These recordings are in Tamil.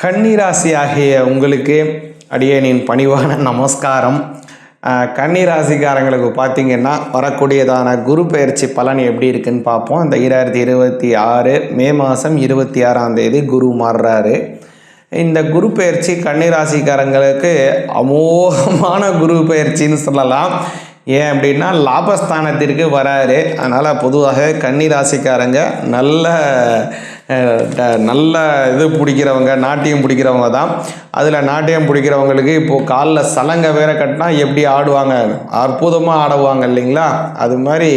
கன்னிராசி ஆகிய உங்களுக்கு அடியேனின் பணிவான நமஸ்காரம். கன்னிராசிக்காரங்களுக்கு பார்த்திங்கன்னா வரக்கூடியதான குரு பெயர்ச்சி பலன் எப்படி இருக்குன்னு பார்ப்போம். இந்த 2026 மே மாதம் 26ஆம் தேதி குரு மாறுறாரு. இந்த குரு பெயர்ச்சி கன்னிராசிக்காரங்களுக்கு அமோகமான குரு பெயர்ச்சின்னு சொல்லலாம். ஏன் அப்படின்னா லாபஸ்தானத்திற்கு வராரு. அதனால் பொதுவாக கன்னிராசிக்காரங்க நல்ல இது பிடிக்கிறவங்க, நாட்டியம் பிடிக்கிறவங்க தான். அதில் நாட்டியம் பிடிக்கிறவங்களுக்கு இப்போது காலில் சலங்கை வேற கட்டினா எப்படி ஆடுவாங்க, அற்புதமாக ஆடுவாங்க இல்லைங்களா? அது மாதிரி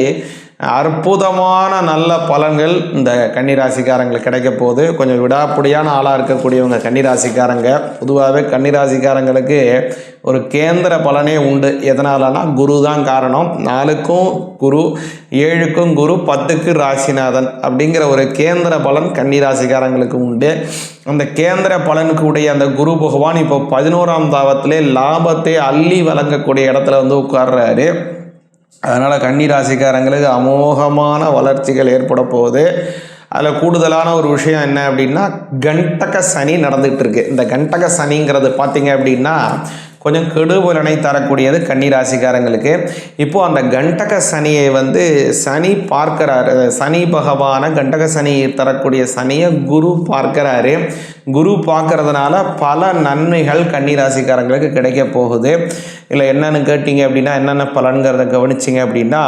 அற்புதமான நல்ல பலன்கள் இந்த கன்னிராசிக்காரங்களுக்கு கிடைக்க போகுது. கொஞ்சம் விடாப்பிடியான ஆளாக இருக்கக்கூடியவங்க கன்னிராசிக்காரங்க. பொதுவாகவே கன்னிராசிக்காரங்களுக்கு ஒரு கேந்திர பலனே உண்டு. எதனாலனா குரு தான் காரணம். 4க்கும் குரு, 7க்கும் குரு, 10க்கு ராசிநாதன் அப்படிங்கிற ஒரு கேந்திர பலன் கன்னிராசிக்காரங்களுக்கு உண்டு. அந்த கேந்திர பலனுக்கு உடைய அந்த குரு பகவான் இப்போ 11ஆம் தாவத்திலே லாபத்தை அள்ளி வழங்கக்கூடிய இடத்துல வந்து உட்கார்றாரு. அதனால் கன்னிராசிக்காரங்களுக்கு அமோகமான வளர்ச்சிகள் ஏற்பட போகுது. அதில் கூடுதலான ஒரு விஷயம் என்ன அப்படின்னா, கண்டக சனி நடந்துகிட்டு இருக்கு. இந்த கண்டக சனிங்கிறது பார்த்திங்க அப்படின்னா கொஞ்சம் கெடுபலனை தரக்கூடியது கன்னிராசிக்காரங்களுக்கு. இப்போது அந்த கண்டக சனியை வந்து சனி பார்க்கிறாரு. சனி பகவானை கண்டக சனி தரக்கூடிய சனியை குரு பார்க்கிறாரு. குரு பார்க்கறதுனால பல நன்மைகள் கன்னிராசிக்காரங்களுக்கு கிடைக்க போகுது. இல்லை என்னென்னு கேட்டிங்க அப்படின்னா, என்னென்ன பலன்கிறத கவனிச்சிங்க அப்படின்னா,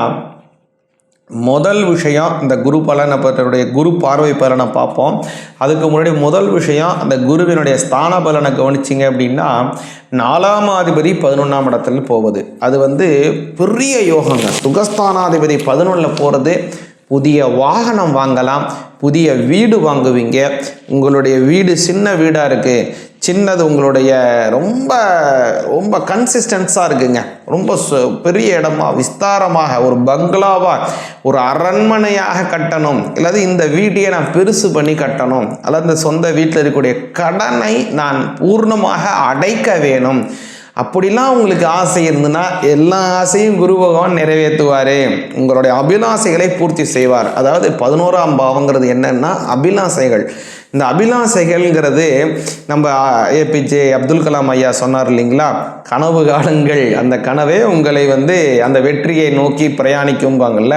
முதல் விஷயம் இந்த குரு பலனை பற்றிய குரு பார்வை பலனை பார்ப்போம். அதுக்கு முன்னாடி முதல் விஷயம் அந்த குருவினுடைய ஸ்தான பலனை கவனிச்சிங்க அப்படின்னா, 4ஆம் அதிபதி 11ஆம் இடத்துல போவது அது வந்து பெரிய யோகங்க. சுகஸ்தானாதிபதி 11ல் போகிறது. புதிய வாகனம் வாங்கலாம், புதிய வீடு வாங்குவீங்க. உங்களுடைய வீடு சின்ன வீடாக இருக்குது, சின்னது உங்களுடைய ரொம்ப ரொம்ப கன்சிஸ்டன்ஸாக இருக்குங்க. ரொம்ப பெரிய இடமா விஸ்தாரமாக ஒரு பங்களாவாக ஒரு அரண்மனையாக கட்டணும், இல்லாது இந்த வீட்டையே நான் பெருசு பண்ணி கட்டணும், அல்லது இந்த சொந்த வீட்டில் இருக்கக்கூடிய கடனை நான் பூர்ணமாக அடைக்க வேணும், அப்படிலாம் உங்களுக்கு ஆசை இருந்துன்னா எல்லா ஆசையும் குரு பகவான் நிறைவேற்றுவார். உங்களுடைய அபிலாசைகளை பூர்த்தி செய்வார். அதாவது 11ஆம் பாவங்கிறது என்னன்னா அபிலாசைகள். இந்த அபிலாசைகள்ங்கிறது நம்ம ஏபிஜே அப்துல் கலாம் ஐயா சொன்னார் இல்லைங்களா, கனவு காணுங்கள், அந்த கனவே உங்களை வந்து அந்த வெற்றியை நோக்கி பிரயாணிக்கும்பாங்கள்ல.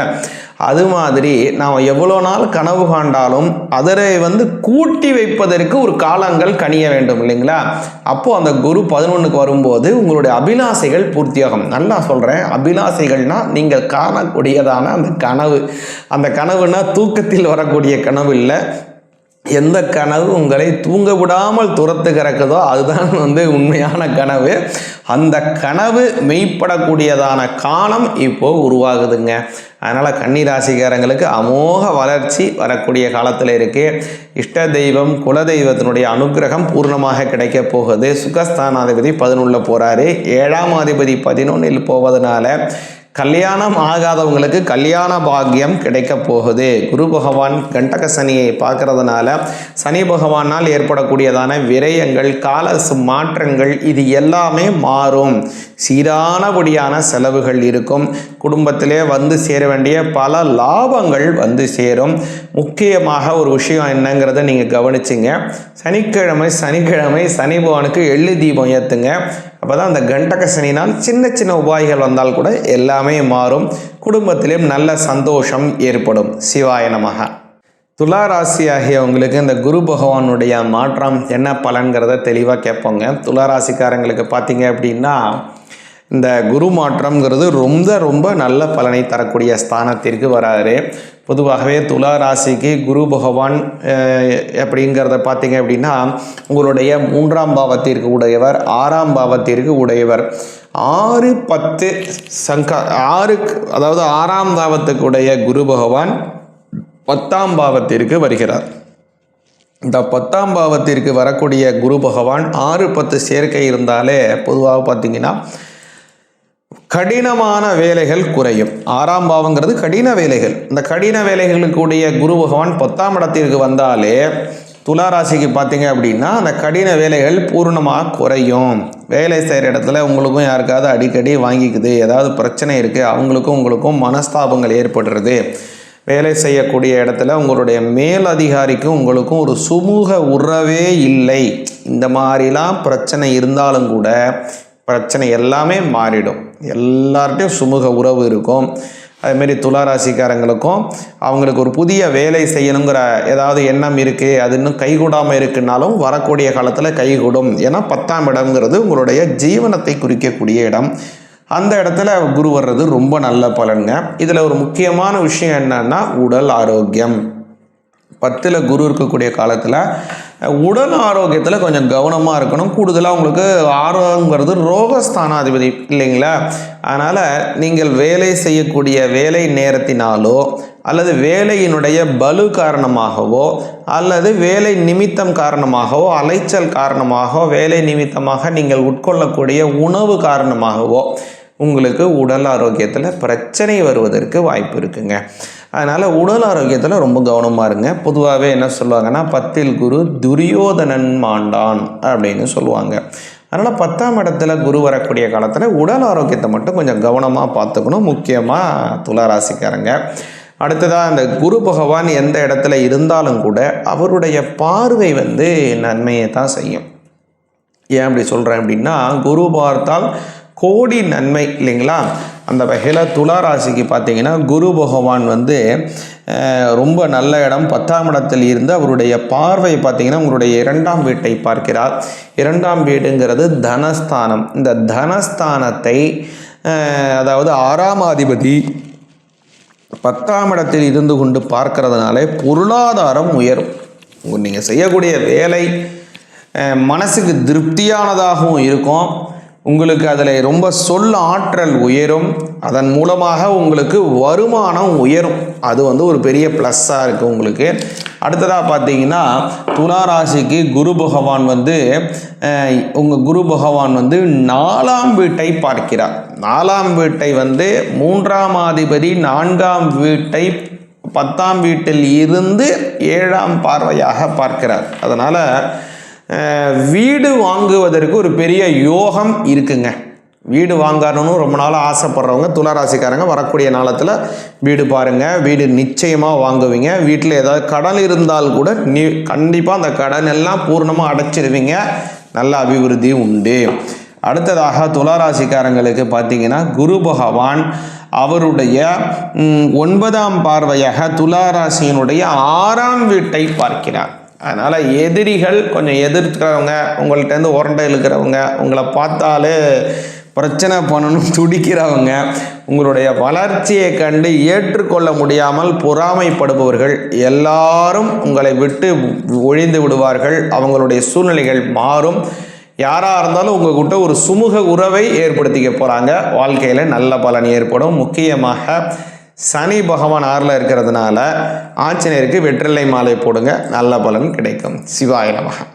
அது மாதிரி நாம் எவ்வளோ நாள் கனவு காண்டாலும் அதனை வந்து கூட்டி வைப்பதற்கு ஒரு காலங்கள் கனிய வேண்டும் இல்லைங்களா? அப்போது அந்த குரு 11க்கு வரும்போது உங்களுடைய அபிலாசைகள் பூர்த்தியாகும். நல்லா சொல்கிறேன், அபிலாசைகள்னால் நீங்கள் காணக்கூடியதான அந்த கனவுனா தூக்கத்தில் வரக்கூடிய கனவு இல்லை. எந்த கனவு உங்களை தூங்க விடாமல் துரத்து கிடக்குதோ அதுதான் வந்து உண்மையான கனவு. அந்த கனவு மெய்ப்படக்கூடியதான காலம் இப்போது உருவாகுதுங்க. அதனால் கன்னிராசிக்காரங்களுக்கு அமோக வளர்ச்சி வரக்கூடிய காலத்தில் இருக்குது. இஷ்ட தெய்வம் குலதெய்வத்தினுடைய அனுகிரகம் பூர்ணமாக கிடைக்க போகுது. சுகஸ்தானாதிபதி 11ல் போகிறாரு. 7ஆம் அதிபதி 11ல் போவதனால கல்யாணம் ஆகாதவங்களுக்கு கல்யாண பாக்கியம் கிடைக்க போகுது. குரு பகவான் கண்டக சனியை பார்க்கறதுனால சனி பகவானால் ஏற்படக்கூடியதான விரயங்கள், கால மாற்றங்கள் இது எல்லாமே மாறும். சீரானபடியான செலவுகள் இருக்கும். குடும்பத்திலே வந்து சேர வேண்டிய பல லாபங்கள் வந்து சேரும். முக்கியமாக ஒரு விஷயம் என்னங்கிறத நீங்கள் கவனிச்சிங்க. சனிக்கிழமை சனி பகவானுக்கு எள்ளு தீபம் ஏற்றுங்க. அப்போ தான் அந்த கண்டக சனினால் சின்ன சின்ன உபாய்கள் வந்தால் கூட எல்லாமே மாறும். குடும்பத்திலும் நல்ல சந்தோஷம் ஏற்படும். சிவாய நமக. துளாராசி ஆகியவங்களுக்கு இந்த குரு பகவானுடைய மாற்றம் என்ன பலன்கிறத தெளிவாக கேட்போங்க. துளாராசிக்காரங்களுக்கு பார்த்தீங்க அப்படின்னா இந்த குரு மாற்றம்ங்கிறது ரொம்ப நல்ல பலனை தரக்கூடிய ஸ்தானத்திற்கு வராரு. பொதுவாகவே துளாராசிக்கு குரு பகவான் அப்படிங்கிறத பார்த்தீங்க அப்படின்னா உங்களுடைய 3ஆம் பாவத்திற்கு உடையவர், 6ஆம் பாவத்திற்கு உடையவர். 6, 10 அதாவது 6ஆம் பாவத்துக்கு உடைய குரு பகவான் 10ஆம் பாவத்திற்கு வருகிறார். இந்த 10ஆம் பாவத்திற்கு வரக்கூடிய குரு பகவான் 6, 10 சேர்க்கை இருந்தாலே பொதுவாக பார்த்தீங்கன்னா கடினமான வேலைகள் குறையும். 6ஆம் பாவங்கிறது கடின வேலைகள். இந்த கடின வேலைகளுக்குடைய குரு பகவான் 10ஆம் இடத்திற்கு வந்தாலே துளாராசிக்கு பார்த்தீங்க அப்படின்னா அந்த கடின வேலைகள் பூர்ணமாக குறையும். வேலை செய்கிற இடத்துல உங்களுக்கும் யாருக்காவது அடிக்கடி வாங்கிக்குது, ஏதாவது பிரச்சனை இருக்குது, அவங்களுக்கும் உங்களுக்கும் மனஸ்தாபங்கள் ஏற்படுறது. வேலை செய்யக்கூடிய இடத்துல உங்களுடைய மேல் அதிகாரிக்கும் உங்களுக்கும் ஒரு சுமூக உறவே இல்லை. இந்த மாதிரிலாம் பிரச்சனை இருந்தாலும் கூட பிரச்சனை எல்லாமே மாறிடும். எல்லார்ட்டையும் சுமூக உறவு இருக்கும். அதுமாரி துளாராசிக்காரங்களுக்கும் அவங்களுக்கு ஒரு புதிய வேலை செய்யணுங்கிற ஏதாவது எண்ணம் இருக்குது, அது இன்னும் கைகூடாமல் இருக்குன்னாலும் வரக்கூடிய காலத்தில் கைகூடும். ஏன்னா 10ஆம் இடம்ங்கிறது உங்களுடைய ஜீவனத்தை குறிக்கக்கூடிய இடம். அந்த இடத்துல குரு வர்றது ரொம்ப நல்ல பலனுங்க. இதில் ஒரு முக்கியமான விஷயம் என்னன்னா உடல் ஆரோக்கியம். 10ல் குரு இருக்கக்கூடிய காலத்தில் உடல் ஆரோக்கியத்தில் கொஞ்சம் கவனமாக இருக்கணும். கூடுதலாக உங்களுக்கு ஆரோக்கியங்கிறது ரோகஸ்தானாதிபதி இல்லைங்களா? அதனால் நீங்கள் வேலை செய்யக்கூடிய வேலை நேரத்தினாலோ அல்லது வேலையினுடைய பலு காரணமாகவோ அல்லது வேலை நிமித்தம் காரணமாகவோ அலைச்சல் காரணமாகவோ வேலை நிமித்தமாக நீங்கள் உட்கொள்ளக்கூடிய உணவு காரணமாகவோ உங்களுக்கு உடல் ஆரோக்கியத்தில் பிரச்சனை வருவதற்கு வாய்ப்பு இருக்குங்க. அதனால் உடல் ஆரோக்கியத்தில் ரொம்ப கவனமாக இருங்க. பொதுவாகவே என்ன சொல்லுவாங்கன்னா 10ல் குரு துரியோதனன் மாண்டான் அப்படின்னு சொல்லுவாங்க. அதனால் 10ஆம் இடத்துல குரு வரக்கூடிய காலத்தில் உடல் ஆரோக்கியத்தை மட்டும் கொஞ்சம் கவனமாக பார்த்துக்கணும், முக்கியமாக துளாராசிக்காரங்க. அடுத்ததாக அந்த குரு பகவான் எந்த இடத்துல இருந்தாலும் கூட அவருடைய பார்வை நன்மையை தான் செய்யும். ஏன் அப்படி சொல்கிறேன் அப்படின்னா, குரு பார்த்தால் கோடி நன்மை இல்லைங்களா? அந்த வகையில் துளாராசிக்கு பார்த்தீங்கன்னா குரு பகவான் ரொம்ப நல்ல இடம் 10ஆம் இடத்தில் இருந்து அவருடைய பார்வை பார்த்தீங்கன்னா உங்களுடைய 2ஆம் வீட்டை பார்க்கிறார். 2ஆம் வீடுங்கிறது தனஸ்தானம். இந்த தனஸ்தானத்தை அதாவது 6ஆம் அதிபதி 10ஆம் இடத்தில் இருந்து கொண்டு பார்க்கறதுனால பொருளாதாரம் உயரும். நீங்கள் செய்யக்கூடிய வேலை மனசுக்கு திருப்தியானதாகவும் இருக்கும். உங்களுக்கு அதில் ரொம்ப சொல்ல ஆற்றல் உயரும். அதன் மூலமாக உங்களுக்கு வருமானம் உயரும். அது ஒரு பெரிய ப்ளஸ்ஸாக இருக்குது உங்களுக்கு. அடுத்ததாக பார்த்தீங்கன்னா துளாராசிக்கு குரு பகவான் உங்கள் குரு பகவான் 4ஆம் வீட்டை பார்க்கிறார். 4ஆம் வீட்டை 3ஆம் அதிபதி 4ஆம் வீட்டை 10ஆம் வீட்டில் இருந்து 7ஆம் பார்வையாக பார்க்கிறார். அதனால் வீடு வாங்குவதற்கு ஒரு பெரிய யோகம் இருக்குங்க. வீடு வாங்கணும்னு ரொம்ப நாளாக ஆசைப்படுறவங்க துளாராசிக்காரங்க வரக்கூடிய நாளத்தில் வீடு பாருங்கள். வீடு நிச்சயமாக வாங்குவீங்க. வீட்டில் ஏதாவது கடன் இருந்தால் கூட கண்டிப்பாக அந்த கடன் எல்லாம் பூர்ணமாக அடைச்சிடுவீங்க. நல்ல அபிவிருத்தி உண்டு. அடுத்ததாக துளாராசிக்காரங்களுக்கு பார்த்தீங்கன்னா குரு பகவான் அவருடைய 9ஆம் பார்வையாக துளாராசியினுடைய 6ஆம் வீட்டை பார்க்கிறார். அதனால் எதிரிகள் கொஞ்சம் எதிர்க்கிறவங்க, உங்கள்கிட்டருந்து உரண்டை இழுக்கிறவங்க, உங்களை பார்த்தாலே பிரச்சனை பண்ணணும் துடிக்கிறவங்க, உங்களுடைய வளர்ச்சியை கண்டு ஏற்றுக்கொள்ள முடியாமல் பொறாமைப்படுபவர்கள் எல்லாரும் உங்களை விட்டு ஒழிந்து விடுவார்கள். அவங்களுடைய சூழ்நிலைகள் மாறும். யாராக இருந்தாலும் உங்கள்கிட்ட ஒரு சுமூக உறவை ஏற்படுத்திக்க போகிறாங்க. வாழ்க்கையில் நல்ல பலன் ஏற்படும். முக்கியமாக சனி பகவான் 6ல் இருக்கிறதுனால ஆஞ்சநேயருக்கு வெற்றிலை மாலை போடுங்க, நல்ல பலன் கிடைக்கும். சிவாய நமக.